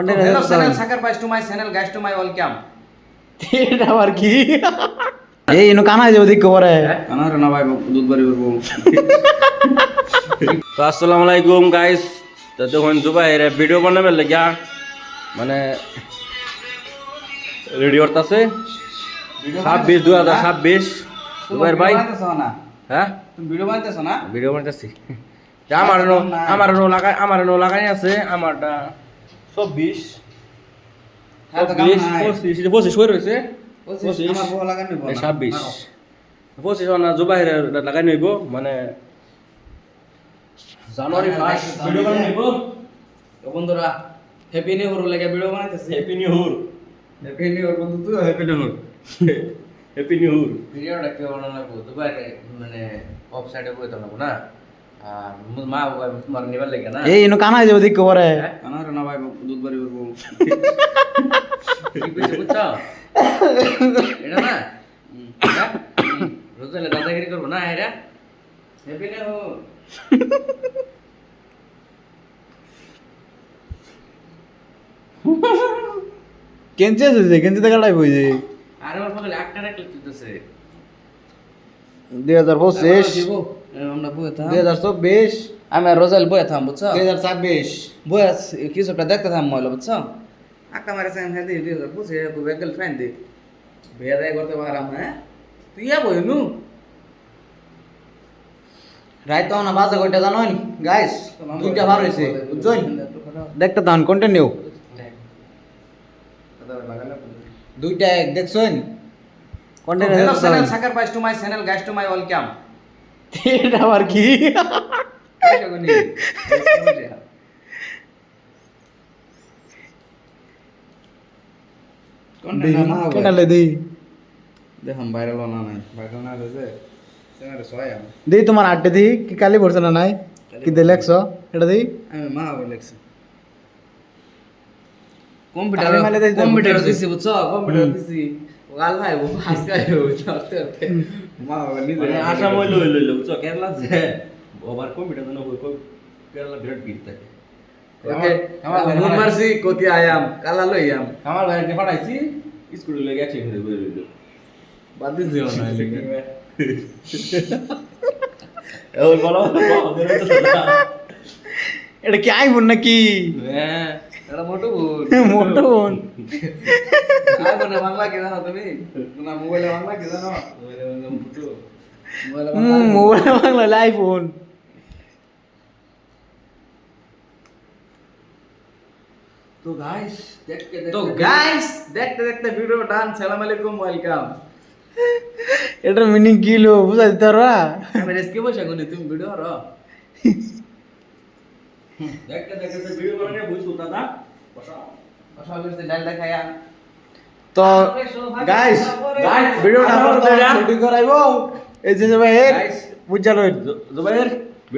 Hello channel, sacrifice to my channel, guys, to my welcome. এটা আবার কি এই ইনো কানাই যাও দিক করে কানারে না ভাই দুধ বাড়ি করব। তো আসসালামু আলাইকুম গাইস। তো দেখুন জুবাইর ভিডিও বানাবে লাগিয়া মানে রেডি করতেছে 26/2026 জুবাইর ভাই। হ্যাঁ তুমি ভিডিও বানাইতেছো না? ভিডিও বানাইতেছি। আমার নো লাগাই আছে আমারটা 24 হ্যাঁ তো কাম নাই। 25 হয়ে রয়েছে আমার বউ লাগানো নিব না। 26 না জুবাইর লাগাই নিব মানে জানুয়ারি 1 ভিডিও বানাই নিব। তো বন্ধুরা হ্যাপি নিউ ইয়ার লাগে ভিডিও বানাইতেছি। Happy new year, happy new year বন্ধু তুই happy new year. Happy new year. ভিডিওটা কি বানানো লাগবে? দুবার মানে অফ সাইডে বইতে লাগবে না। আর মা বাবা তোমার নিবার লাগে না। এই ইনো কানাই যাও দিক করে কানারে না ভাই দুধ বাড়ি করব। কি কইছে বুঝছো? এটা না রোজালে দাদাগিরি করব না এটা হ্যাপি নিউ ইয়ার। কেঞ্চে আছে কেঞ্চে কাটাই বই যে আর ওর বলে একটা রাখলে তুইতেছে 2025 আমরা বইতে থাম। 2024 আমি আর রোজাল বইতে থাম বুঝছো? 2026 বইয়া কিছুটা দেখতে থাম মইলো বুঝছো? আক্কা মারে সাইন খাই দিই বুঝে তুই বেগল ফ্রেন্ড দে বিয়া দেয় করতে পারাম হ্যাঁ তুই ইয়া বই নু রাইতো না বাজে কয়টা জানোন গাইস দুইটা বার হইছে বুঝছই দেখতে দান কন্টিনিউ দুইটা এক দেখছই continue Hello channel, sacrifice to my channel, guys, to my welcome. এটা আবার কি কেনালে দেই দেখুন ভাইরাল না নাই ভাইরাল না হয়েছে চ্যানেলে সবাই দেই তোমার আড্ডে দি কি কালি পড়ছে না নাই কি দে লেখছো এটা দেই আমি মা বলে লেখছি তালে মালে দেই তো কম্পিউটার বুঝছি। দিছি বুঝছো কম্পিউটার দিছি গাল ভাই ও আজকাল চলতে চলতে মা বলে নিজে মানে আশা মইল হইল বুঝছো কেরালা যে ওভার কম্পিউটার না হই কেরালা বিরাট ভিড় থাকে। ওকে আমার মুন মারছি কোতি আয়াম কালা লইয়াম আমার ভাইকে পাঠাইছি স্কুলে লাগে অ্যাকশন করে বই রইল। বাদ দিও না লেগে ওই বলো এটা কি আইফোন নাকি হ্যাঁ এটা মোটু বোন মোটো ফোন আইফোনে বাংলা কি জানো তুমি না মোবাইলে বাংলা কি জানো মোটু মোবাইলে মোবাইল বাংলা আইফোন তো গাইস দেখতে তো গাইস দেখতে দেখতে ভিডিও ডান সালাম আলাইকুম ওয়েলকাম এটার মিনিং কি লো বুঝা দিতে পারবা আমি রেস্কি বসে গুনি তুমি ভিডিও র দেখতে দেখতে ভিডিও বানানে বুঝছো দাদা বসাও সব কিছু ডাল দেখায়া তো গাইস ভিডিওটা আমরা ছুটি করাইবো এই যে ভাই Guys, বুঝা লই জুবাইর